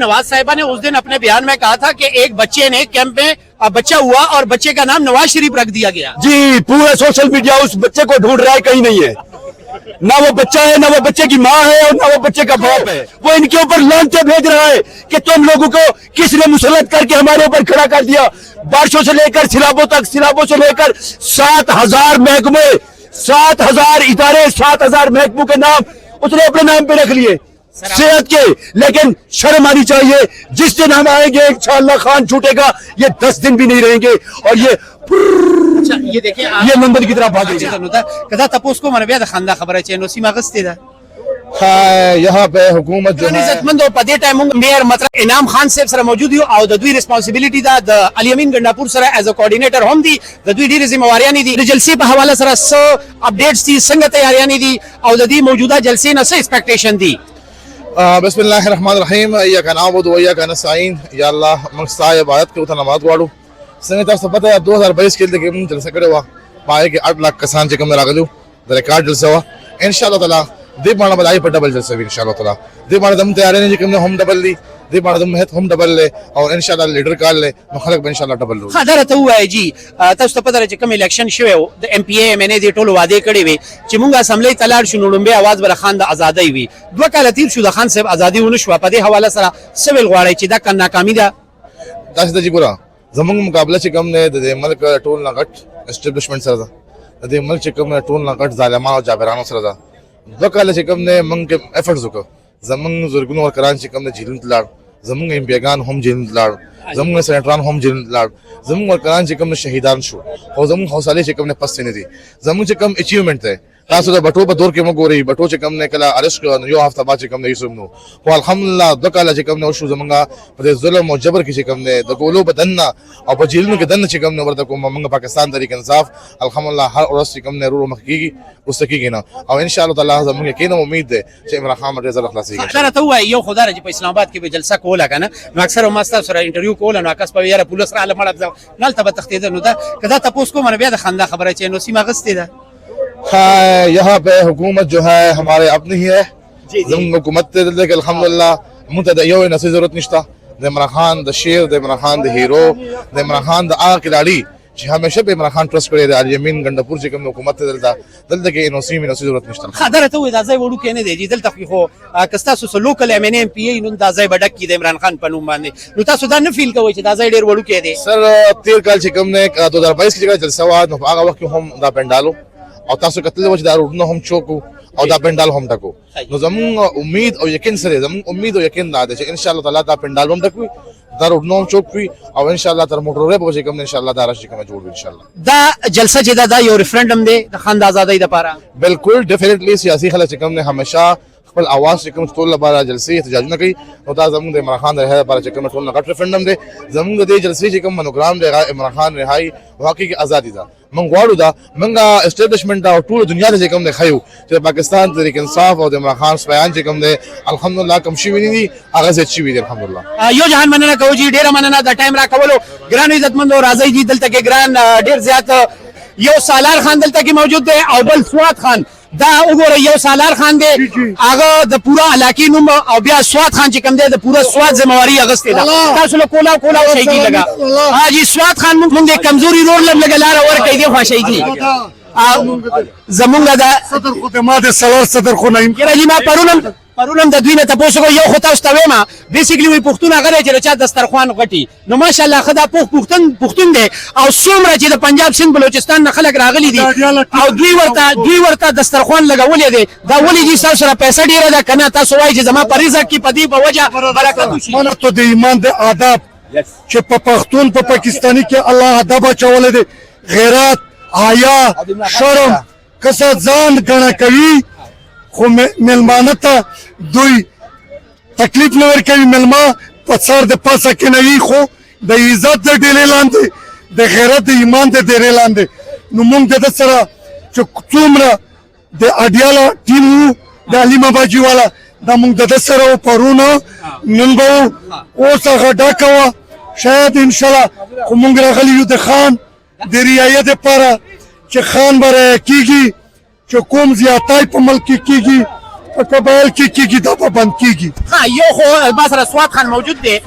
نواز صاحبہ نے اس دن اپنے بیان میں کہا تھا کہ ایک بچے نے کیمپ میں بچہ ہوا اور بچے کا نام نواز شریف رکھ دیا گیا. جی پورے سوشل میڈیا اس بچے کو ڈھونڈ رہا ہے, کہیں نہیں ہے. نہ وہ بچہ ہے, نہ وہ بچے کی ماں ہے, اور نہ وہ بچے کا باپ ہے. وہ ان کے اوپر لانچے بھیج رہا ہے کہ تم لوگوں کو کس نے مسلط کر کے ہمارے اوپر کھڑا کر دیا. بارشوں سے لے کر سیلابوں تک, سیلابوں سے لے کر 7,000 محکمے, 7,000 ادارے, 7,000 محکموں کے نام اس نے اپنے نام پہ رکھ لیے صحت کے. لیکن شرم آنی چاہیے. جس دن ہم آئیں گے انشاءاللہ خان چھوٹے گا, یہ 10 دن بھی نہیں رہیں گے اور یہ دیکھیں یہ نمبر کی طرح بھاگے گا. کدا تپوس کو من بیا د خندا خبره چې نو سیمه غستې ده یہاں پہ حکومت جو ہے عزتمندو په دې ټایم میر مطلب انعام خان صاحب سره موجود یو او د دوی ریسپانسیبিলিټي ده د علي امین ګنداپور سره ایز ا کوارډینیټر هم دي. د دوی ډېرې ذمہواریاں دي. د جلسې په حواله سره څه اپډیټس دي, څنګه تیاریاں دي او د دې موجوده جلسې نه څه ایکسپیکټیشن دي. بسم اللہ الرحمن الرحیم. ایاک نعبد و ایاک نستعین. یا اللہ موږ ستا عبادت کوو, ته نماز غواړو. څنګه تاسو ته پته ده 2022 کې دلته موږ جلسه کړې وه, پای کې 8 لاکھ کسان چې کوم راغلي د ریکارډ جلسه وه. ان شاء الله تعالی دې باندې به دای په ډبل جلسه وي ان شاء الله تعالی. دې باندې زموږ تیاری نه کوم هم ډبل دي, دې باندې زموږ هم ډبل له او ان شاء الله لیډر کال له مخالف به ان شاء الله ډبل لو. خبره ته وایي جی تاسو ته پته ده چې کوم الیکشن شوی و د ایم پی ای ایم ان ای دې ټولو وعده کړې وي چې موږ اسمبلی ته لاړ شو نو لومبه आवाज بر خان د ازادۍ وي. 2 کاله تیر شو د خان صاحب ازادي ونه شو. په دې حواله سره سویل غواړي چې دا ناکامي ده. تاسو ته جی ګورا زموږ مقابله چې کوم نه د ملک ټول نه غټ اسټابلیشمنت سره ده, د ملک چې کوم نه ټول نه غټ ظالمانو او جابرانو سره ده. 2 کاله چې کوم نه موږ افورټس وکړو. زموږ زورګونو ورکران چې کوم نه جیلون تلاړ, زموږ ایم پیګان هم جیلون تلاړ, زموږ سېنټران هم جیلون تلاړ, زموږ ورکران چې کوم نه شهیدان شو او زموږ حوصله چې کوم نه پس نه دي. زموږ چې کوم اچیومنت ده تاسو د بټو په دور کې موږ ګوري, بټو چې کوم نه کله ارست کړو یو هفته بعد چې کوم نه یوسف نو خو الحمدلله 2 کاله چې کوم نه شو زمونږه په ظلم او جبر کې چې کوم نه د ګولو بدن او په جیلونو کې دنه چې کوم نه ورته کوم موږ پاکستان طریق انصاف الحمدلله هر ورځ چې کوم نه رو مخکېږي اوس کېږي نه او ان شاء الله تعالی زمونږ کې نو امید ده چې عمران خان مرزا الله خلاصيږي. خبره ته وایي یو خدای چې په اسلام آباد کې به جلسه کوله کنه نو اکثر ما ستاسو سره انټرویو کوله نو اکثر په یاره پولیس را لمړ نه ته به تختیده نو دا کدا تاسو کوم بیا د خندا خبره چې نو سیمه غستې ده. یہاں پہ حکومت جو ہے ہمارے اپنی ہی ہے. حکومت الحمدللہ منتدہ یو نسی ضرورت نشتا. د عمران خان د شیر, د عمران خان د ہیرو, د عمران خان د آ کھلاڑی چې همیشه به عمران خان ټرست کړی د علي امین ګنداپور چې کوم حکومت دلته کې نو سیمه نسی ضرورت نشته. خبره ته وایي دا ځای وړو کې نه دی دلته خو کستاسو سو لوکل ام ان ام پی ای نو دا ځای بډک کې د عمران خان په نوم باندې نو تاسو دا نه فیل کوئ چې دا ځای ډیر وړو کې دی. سر 13 کال چې کوم نه 2022 کې جلسه وا نو هغه وخت هم دا پندالو او تاسو کتل و چې دا روډونه هم چوکو او دا پندال هم ډکو. نو زموږ امید او یقین سره زموږ امید او یقین دا ده چې ان شاء الله تعالی دا پندال هم ډکوي, دا روډونه هم چوکوي او ان شاء الله تر موټر به چې کوم ان شاء الله دا راشي کوم جوړ ان شاء الله. دا جلسه چې دا یو ریفرندم دی د خان د ازادۍ لپاره. بالکل ډیفینیټلی سیاسي خلک چې کوم نه همیشه خپل आवाज چې کوم ټول لپاره جلسې احتجاجونه کوي نو دا زموږ د عمران خان د رهایی لپاره چې کوم ټول نه غټ ریفرندم دی. زموږ د جلسې چې کوم منوګرام دی عمران خان رهایی واقعي ازادي ده. موږ غواړو دا موږ اسټابلیشمنت او ټول دنیا ته کوم نه خایو چې پاکستان طریق انصاف او د عمران خان بیان چې کوم دی الحمدلله کوم شي ویني دي هغه زه شي ویني الحمدلله. یو جهان مننه کوي جی, ډیر مننه د ټایم را کولو. ګران عزتمندو راځي جی دلته کې ګران ډیر زیات یو سالار خان دلته کې موجود دی او بل سواد خان. دا وګوره یو سالار خان دی هغه د پورا علاقې نوم او بیا سواد خان چې کوم دی د پورا سواد ذمہواری اغستې ده. تاسو له کولا شي کی لگا ها جی سواد خان موږ د کمزوري رول لګا لار ور کوي دی خوشي کی زمونږ دا صدر خدمات سلام صدر خو نیم کړه جی. ما پرونم د دوی نه تاسو کو یو خو تاسو ته وایم بیسیکلی وی پښتون هغه چې چا دسترخوان غټي نو ماشاءالله خدا پښتون دی او څومره چې د پنجاب سند بلوچستان نه خلک راغلي دي او دوی ورته دسترخوان لګولې دي. دا ولې جی تاسو سره پیسې ډیره ده کنه تاسو وایي چې زما پریزه کې پدی په وجه برکت وشي. مونږ ته د ایمان د آداب چې په پښتون په پاکستاني کې الله ادب چولې دي, غیرت, حیا, شرم کسه ځان غنا کوي خو ملمانه ته دوی تکلیف نه ورکوي. ملما په سر د پاسه کې نه وي خو د عزت د ډېرې لاندې د غیرت د ایمان د ډېرې لاندې. نو موږ د ده سره چې څومره د اډیاله ټیم وو د علیم اباجي والا دا موږ د ده سره و پرونه نن به وو اوس هغه ډاکه وه شاید انشاءالله خو موږ راغلي یو د خان د رعایت دپاره چې خان به رعایه کېږي چې کوم زیاتی په ملک کې کېږي په قبایل کې کېږي دا به بند کېږي. ها یو خو ما سره سواد خان موجود دی،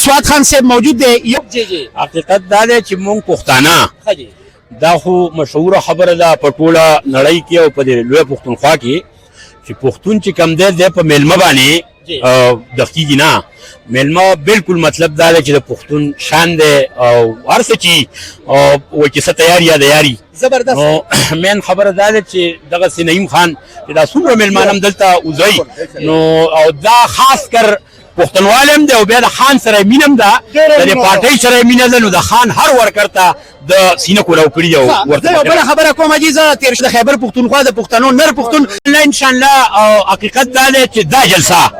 سواد خان صاحب موجود دی. یو حقیقت دا دی چې مونږ پښتانه دا خو مشهوره خبره ده په ټوله نړۍ کې او په دې لوی پښتونخوا کې چې پښتون چې کم دی په میلمه باندې دقیږي نه. میلمه بالکل مطلب دا دی چې د پښتون شان دی او هر څه چې وایي چې څه تیاري یا د یاري زبردست. مین خبره دا ده چې دغه نعیم خان چې دا څومره میلمانه هم دلته وځي نو او دا خاص کر پښتونوال هم دی او بیا د خان سره مینه هم ده، د دې پارټۍ سره مینه ده، نو د خان هر ورکر ته د سینه کولاو کړي او ورته یو بله خبره کوم حاجي، زه تېر د خیبر پښتونخوا د پښتنو نر پښتون انشاءالله او حقیقت دا دی چې دا جلسه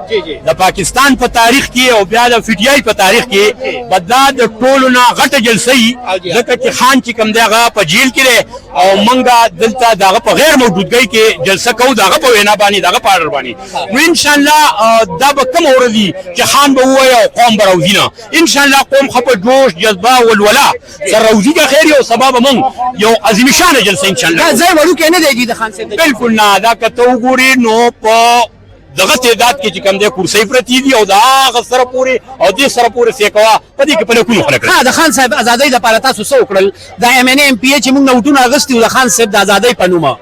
د پاکستان په تاریخ کې او بیا د پی ټی آی په تاریخ کې به دا د ټولو نه غټه جلسه وي، ځکه چې خان چې کوم دی هغه په جیل کې دی او موږ دلته د هغه په غیر موجودګۍ کې جلسه کوو، د هغه په وینا باندې د هغه په اډر باندې. نو انشاءالله دا به کومه ورځ وي چې خان به ووایي او قوم به راوځي نه. انشاءالله قوم ښه په جوش جذبه ولوله سره راوځي خیر یو سبب مونږ یو عظیم شانه جلسه انشاءالله. دا ځای وړوکی نه دی د خان صاحب؟ بالکل نه. دا که ته وګورې نو په دغه تعداد کې چې کوم دی کرسۍ پرتې دي او د هغه سره پورې او دې سره پورې سیکوا په دې کې په لکونو خلک. ها د خان صاحب ازادۍ لپاره تاسو څه وکړل؟ د ایم ان ایم پی ای چې موږ نوټونه اخیستي وو د خان صاحب د ازادۍ په نومه.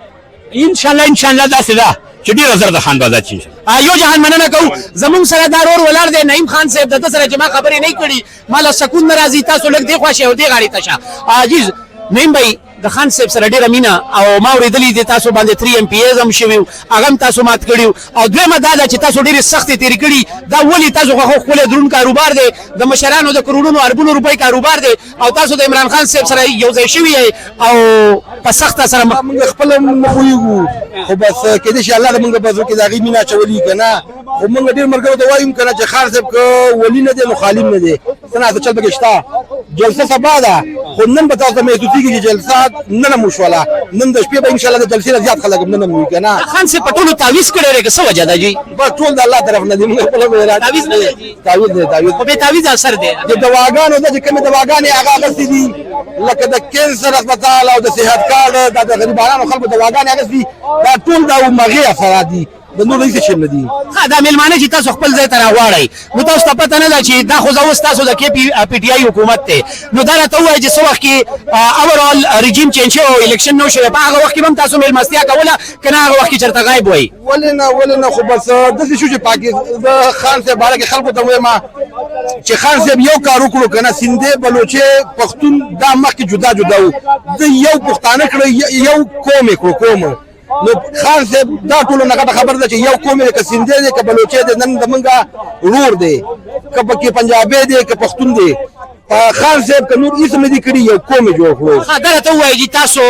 انشاءالله داسې ده چې ډېره زر د خان به ازاد شي. یو جهان مننه کوو. زمونږ سره دا رور ولاړ دی نعیم خان صاحب، د ده سره چې ما خبرې نه کړي ما له سکون نه راځي. تاسو لږ دې خوا شئ او دې غاړې ته شه. عزیز نعیم بھائی د خان صاحب سره ډېره مینه او ما اورېدلي دي تاسو باندې 3 MPs هم شوي وو، هغه هم تاسو مات کړي وو. او دویمه دا ده چې تاسو ډېرې سختې تېرې کړي. دا ولې تاسو خو ښکلی دروند کاروبار دی، د مشرانو د کروڑونو اربونو روپۍ کاروبار دی او تاسو د عمران خان صاحب سره یو ځای شوي یئ او په سخته سره موږ خپله نه پوهېږو، خو بس کېدای شي الله د موږ په زړه کې د هغې مینه اچولي که نه. خو موږ ډېر ملګرو ته وایو که نه چې خان صاحب که ولي نه دی نو خالي نه دی، څه نه څه چل پکې شته. جلسه سبا ده خو نن به تاسو ته محسوسېږي چې جلسه نن هم وشوله، نن د شپې به انشاءالله د جلسې نه زیات خلک نن هم وي که نه. خان صاحب په ټولو تعویض کړی دی که څه وجه ده جي؟ بس ټول د الله طرف نه دي، موږ خپله تعویض نه دی؟ تعویض دی تعویض. خو بې تعویض اثر دی. د دواګانو ده چې کومې دواګانې هغه اخیستې دي لکه د کینسر اسپتال او د صحت کارډ دا د غریبانو خلکو دواګانې اخیستې دا ټول د همغې اثرات دي، د نور هېڅ شی نه دي. ها دا میلمانه چې تاسو خپل ځای ته راغواړئ نو تاسو ته پته نه ده چې دا خو زه اوس تاسو د پی ټي آی حکومت دی، نو دا راته ووایئ چې څه وخت کې اوورال رژیم چینج شوی او الیکشن نه شوی، په هغه وخت کې به هم تاسو میلمستیا کوله که نه هغه وخت کې چېرته غایب وئ؟ ولې نه خو بس داسې شو چې د خان صاحب باره کې خلکو ته وایم چې خان صاحب یو کار وکړو که نه سیندې بلوچې پښتون دا مخکې جدا جدا وو، د یو پښتانه کړه یو قوم یې کړو قوم. نو خان صاحب دا ټولو نه غټه خبره ده چې یو قوم دی که سیندی دی که بلوچی دی نن زمونږ ورور دی که پکې پنجابی دی که پښتون دی. خان صاحب که نور هېڅ نه دي کړي یو قوم یې جوړ کړو. دا راته ووایئ چې تاسو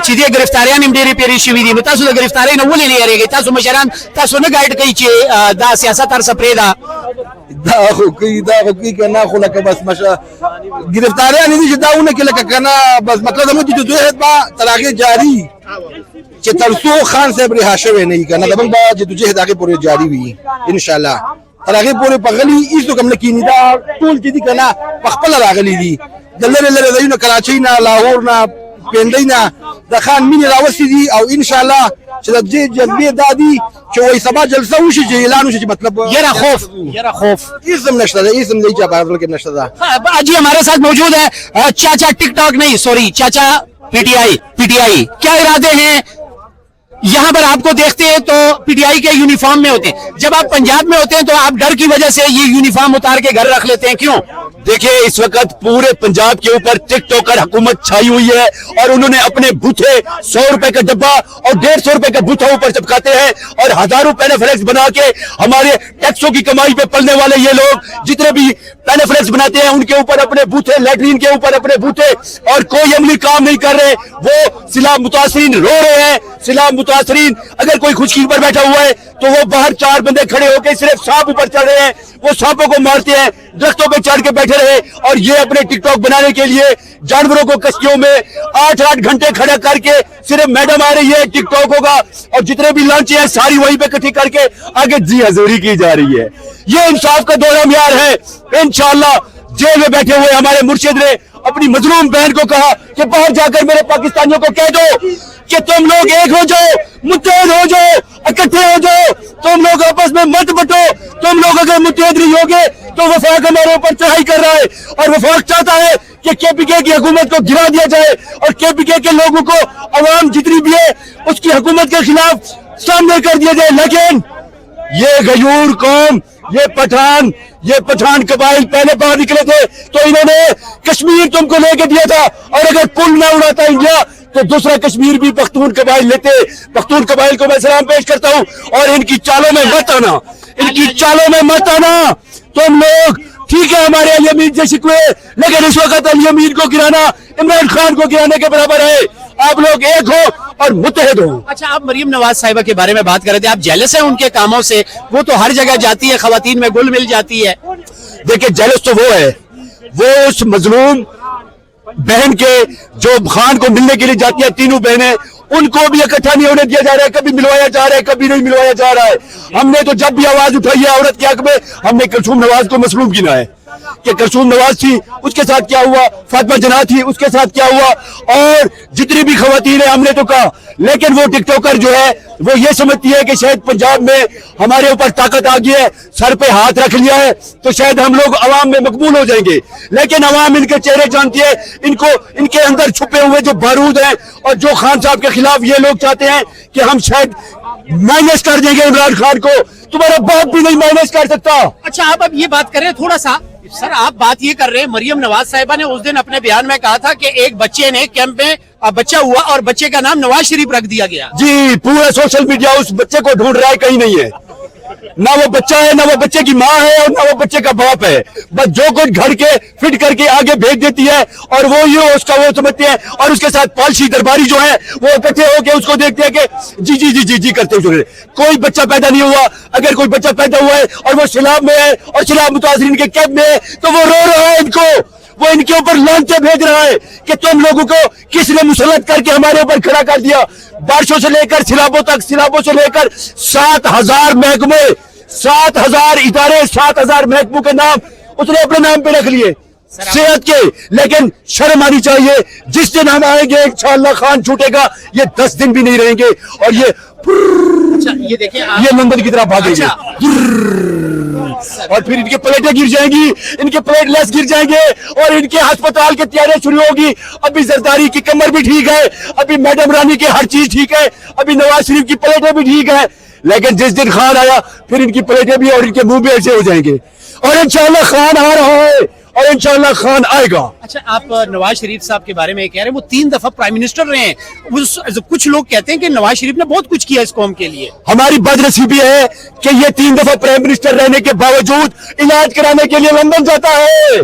چې دې ګرفتاریان هم ډېرې پیرې شوي دي نو تاسو د ګرفتارۍ نه ولې نه یېرېږئ؟ تاسو مشران تاسو نه ګایډ کوي چې دا سیاست هر څه پرېږده؟ دا خو کوي که نه خو لکه بس ګرفتاریان دي چې دا ونه کړي لکه که نه بس مطلب زموږ جدوجہد به تر هغې جاري چې تر څو خان صاحب رها شوی نه وي که نه زموږ به جدوجہد هغې پورې جاري وي انشاءالله. تر هغې پورې په غلي هېڅوک هم نه کښېني، دا ټول چې دي که نه په خپله راغلي دي د لرې لرې ځایونو کراچۍ نه لاهور نه پنډۍ نه د خان مینې راوستې دي او انشاءالله چې د دې جذبې دا دي چې وایي سبا جلسه وشي چې اعلان وشي چې مطلب یره خوف هېڅ هم نشته ده، هېڅ هم دی چې په زړه کې نشته ده. جی ہمارے ساتھ موجود ہے چاچا ٹک ٹاک نہیں سوری چاچا پی ٹی آئی کیا ارادے ہیں؟ یہاں پر آپ کو دیکھتے ہیں تو پی ٹی آئی کے یونیفارم میں ہوتے ہیں، جب آپ پنجاب میں ہوتے ہیں تو آپ ڈر کی وجہ سے یہ یونیفارم اتار کے گھر رکھ لیتے ہیں، کیوں؟ دیکھیں اس وقت پورے پنجاب کے اوپر ٹک ٹاکر حکومت چھائی ہوئی ہے اور انہوں نے اپنے بوتھے 100 روپے کا ڈبہ اور 150 روپے کا بوتھا اوپر چپکاتے ہیں اور ہزاروں پینافلیکس بنا کے ہمارے ٹیکسوں کی کمائی پہ پلنے والے یہ لوگ جتنے بھی پینافلیکس بناتے ہیں ان کے اوپر اپنے بوتھے، لیٹرین کے اوپر اپنے بوتھے، اور کوئی عملی کام نہیں کر رہے. وہ سیلاب متاثرین رو رہے ہیں، سیلاب متاثرین اگر کوئی خشکی پر بیٹھا ہوا ہے تو وہ باہر 4 بندے کھڑے ہو کے صرف سانپ اوپر چڑھ رہے ہیں، وہ سانپوں کو مارتے ہیں، درختوں پہ چڑھ کے بیٹھے رہے اور یہ اپنے ٹک ٹاک بنانے کے لیے جانوروں کو کشتیوں میں 8 گھنٹے کھڑا کر کے صرف میڈم آ رہی ہے ٹک ٹاک ہوگا اور جتنے بھی لانچیں ہیں ساری وہیں پہ اکٹھی کر کے آگے جی حضوری کی جا رہی ہے. یہ انصاف کا دورہ معیار ہے. انشاءاللہ جیل میں بیٹھے ہوئے ہمارے مرشد نے اپنی مظلوم بہن کو کہا کہ باہر جا کر میرے پاکستانیوں کو کہہ دو कि तुम लोग एक हो जाओ, मुत्तहद हो जाओ, इकट्ठे हो जाओ, तुम लोग आपस में मत बटो। तुम लोग अगर मुत्तहद नहीं होगे तो वफाक हमारे ऊपर चढ़ाई कर रहा है और वफाक चाहता है कि केपीके की हुकूमत को गिरा दिया जाए और केपीके के लोगों को अवाम जितनी भी है उसकी हुकूमत के खिलाफ सामने कर दिया जाए। लेकिन ये गयूर कौम, ये पठान कबाइल पहले बाहर निकले थे तो इन्होंने कश्मीर तुमको लेके दिया था और अगर पुल ना उड़ाता इंडिया तो दूसरा कश्मीर भी पख्तून कबाइल लेते। पख्तून कबाइल को मैं सलाम पेश करता हूं और इनकी चालों में मत आना, इनकी चालों में मत आना। तुम लोग ठीक है हमारे अली अमीर से शिकवे, लेकिन इस वक्त अली अमीर को गिराना इमरान खान को गिराने के बराबर है। आप लोग एक हो और मुत्तहद हो। अच्छा, आप मरियम नवाज साहिबा के बारे में बात कर रहे थे, आप जेलस हैं उनके कामों से? वो तो हर जगह जाती है, खवातीन में गुल मिल जाती है। देखिए जेलस तो वो है, वो उस मजलूम बहन के जो खान को मिलने के लिए जाती है, तीनों बहनें, उनको भी इकट्ठा नहीं होने दिया जा रहा है। कभी मिलवाया जा रहा है, कभी नहीं मिलवाया जा रहा है। हमने तो जब भी आवाज उठाई है औरत के हक में, हमने कुलसूम नवाज को मसलूम गिना है कि कुलसूम नवाज थी उसके साथ क्या हुआ, फातिमा जना थी उसके साथ क्या हुआ, और जितनी भी खवातीन है हमने तो कहा। लेकिन वो टिकटॉकर जो है वो ये समझती है कि शायद पंजाब में हमारे ऊपर ताकत आ गई है, सर पे हाथ रख लिया है तो शायद हम लोग अवाम में मकबूल हो जाएंगे। लेकिन अवाम इनके चेहरे जानती है, इनको इनके अंदर छुपे हुए जो बारूद हैं और जो खान साहब के खिलाफ ये लोग चाहते हैं कि हम शायद माइनस कर देंगे इमरान खान को। तुम्हारा बाप भी नहीं माइनस कर सकता। अच्छा, आप अब ये बात कर रहे हैं थोड़ा सा सर, आप बात ये कर रहे हैं, मरियम नवाज साहिबा ने उस दिन अपने बयान में कहा था कि एक बच्चे ने कैंप में बच्चा हुआ और बच्चे का नाम नवाज शरीफ रख दिया गया। जी, पूरा सोशल मीडिया उस बच्चे को ढूंढ रहा है, कहीं नहीं है। ना वो बच्चा है, ना वो बच्चे की माँ है और ना वो बच्चे का बाप है। बस जो कुछ घर के फिट करके आगे भेज देती है और वो ये उसका वो समझते हैं और उसके साथ पालसी दरबारी जो है वो इकट्ठे होके उसको देखते हैं कि जी जी जी जी जी करते हुए। कोई बच्चा पैदा नहीं हुआ। अगर कोई बच्चा पैदा हुआ है और वो सैलाब में है और सैलाब मुतासिरीन के कैद में है तो वो रो रहा है, इनको वो इनके ऊपर लांछे भेज रहा है कि तुम लोगों को किसने मुसल्लत करके हमारे ऊपर खड़ा कर दिया। बारिशों से लेकर सैलाबों तक, सैलाबों से लेकर 7,000 महकमे, 7,000 इदारे, 7,000 महकमों के नाम उसने अपने नाम पे रख लिए सेहत के। लेकिन शर्म आनी चाहिए, जिस दिन हम आएंगे इंशाअल्लाह खान छूटेगा, ये 10 दिन भी नहीं रहेंगे और ये अच्छा, ये देखिए ये लंदन की तरफ भागेंगे। और फिर इनके प्लेटें गिर जाएंगी, इनके प्लेट लेस गिर जाएंगे और इनके अस्पताल की तैयारी शुरू होगी। अभी जरदारी की कमर भी ठीक है, अभी मैडम रानी की हर चीज ठीक है, अभी नवाज शरीफ की प्लेटें भी ठीक है। लेकिन जिस दिन खान आया फिर इनकी प्लेटें भी और इनके मुंह भी ऐसे हो जाएंगे और इंशाअल्लाह खान आ रहा है और इंशाअल्लाह खान आएगा। अच्छा, आप नवाज शरीफ साहब के बारे में कह रहे हैं वो 3 दफा प्राइम मिनिस्टर रहे हैं। कुछ लोग कहते हैं कि नवाज शरीफ ने बहुत कुछ किया इस कौम के लिए। हमारी बदनसीबी है कि ये 3 दफा प्राइम मिनिस्टर रहने के बावजूद इलाज कराने के लिए लंदन जाता है।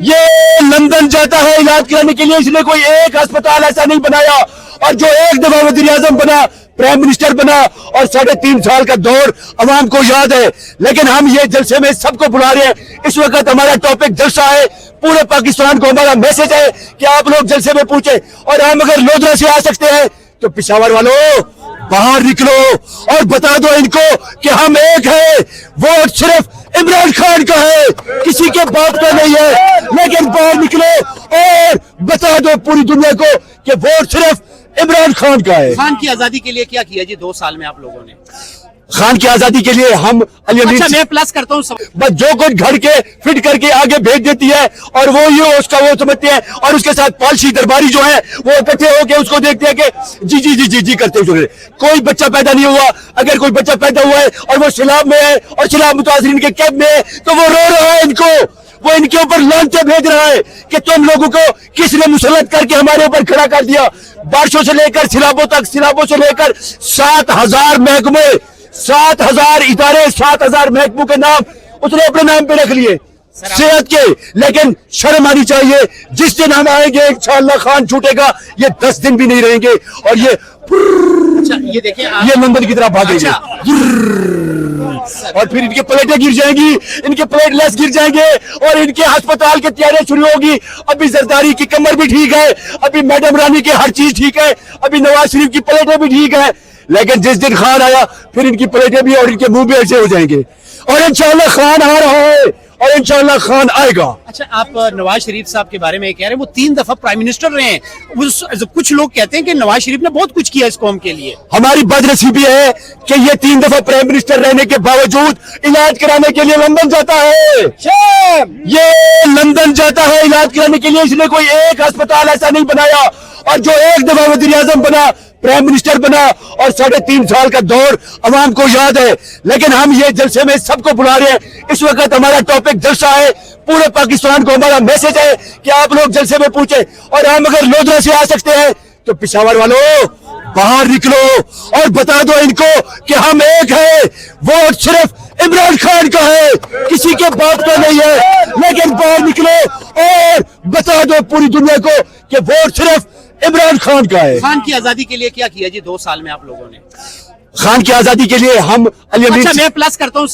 ये लंदन जाता है इलाज कराने के लिए, इसने कोई एक अस्पताल ऐसा नहीं बनाया। और जो एक दफा वज़ीर आज़म बना, प्राइम मिनिस्टर बना और 3.5 साल का दौर अवाम को याद है। लेकिन हम ये जलसे में सबको बुला रहे हैं। इस वक्त हमारा टॉपिक जलसा है, पूरे पाकिस्तान को हमारा मैसेज है कि आप लोग जलसे में पूछे। और हम अगर लोधरा से आ सकते हैं तो पिशावर वालों बाहर निकलो और बता दो इनको कि हम एक है। वोट सिर्फ इमरान खान का है, किसी के बाप का नहीं है। लेकिन बाहर निकलो और बता दो पूरी दुनिया को कि वोट सिर्फ इमरान खान का है। खान की आजादी के लिए क्या किया जी 2 साल में आप लोगों ने? खान की आजादी के लिए हम अच्छा, मैं प्लस करता हूँ बस जो कुछ घर के फिट करके आगे भेज देती है और वो ये उसका वो समझते हैं और उसके साथ पालसी दरबारी जो है वो इकट्ठे होके उसको देखते हैं कि जी जी जी जी जी करते हुए। कोई बच्चा पैदा नहीं हुआ। अगर कोई बच्चा पैदा हुआ है और वो सैलाब में है और सैलाब मुतासिरीन के कैद में है तो वो रो रहा है, इनको वो इनके ऊपर लांछे भेज रहा है कि तुम लोगों को किसने मुसल्लत करके हमारे ऊपर खड़ा कर दिया। बारिशों से लेकर सैलाबों तक, सैलाबों से लेकर 7,000 महकमे, 7,000 इदारे, 7,000 महकमों के नाम उसने अपने नाम पे रख लिए सेहत के। लेकिन शर्म आनी चाहिए, जिस दिन हम आएंगे इंशाअल्लाह खान छूटेगा, ये 10 दिन भी नहीं रहेंगे और ये अच्छा, ये देखिए ये लंदन की तरफ भागेंगे। और फिर इनके प्लेटें गिर जाएंगी, इनके प्लेट लेस गिर जाएंगे और इनके अस्पताल की तैयारी शुरू होगी। अभी जरदारी की कमर भी ठीक है, अभी मैडम रानी की हर चीज ठीक है, अभी नवाज शरीफ की प्लेटें भी ठीक है। लेकिन जिस दिन खान आया फिर इनकी प्लेटें भी और इनके मुंह भी ऐसे हो जाएंगे और इंशाअल्लाह खान आ रहा है اور انشاءاللہ خان آئے گا. اچھا آپ نواز شریف صاحب کے بارے میں کہہ رہے ہیں وہ 3 دفعہ پرائم منسٹر رہے ہیں. کچھ لوگ کہتے ہیں کہ نواز شریف نے بہت کچھ کیا اس قوم کے لیے. ہماری بدنصیبی ہے کہ یہ 3 دفعہ پرائم منسٹر رہنے کے باوجود علاج کرانے کے لیے لندن جاتا ہے. یہ لندن جاتا ہے علاج کرانے کے لیے. اس نے کوئی ایک ہسپتال ایسا نہیں بنایا. اور جو ایک دفعہ وزیر اعظم بنا, پرائم منسٹر بنا, اور 3.5 سال کا دور عوام کو یاد ہے. لیکن ہم یہ جلسے میں سب کو بلا رہے ہیں. اس وقت ہمارا ٹاپک جلسہ ہے. پورے پاکستان کو ہمارا میسج ہے کہ آپ لوگ جلسے میں پوچھیں. اور ہم اگر لودھرا سے آ سکتے ہیں تو پشاور والوں باہر نکلو اور بتا دو ان کو کہ ہم ایک ہیں. ووٹ صرف عمران خان کا ہے, کسی کے باپ کا نہیں ہے. لیکن باہر نکلو اور بتا دو پوری دنیا کو کہ ووٹ صرف عمران خان کا ہے. خان کی آزادی کے لیے کیا کیا جی 2 سال میں آپ لوگوں نے؟ خان کی آزادی کے لیے ہم اچھا میں پلس کرتا ہوں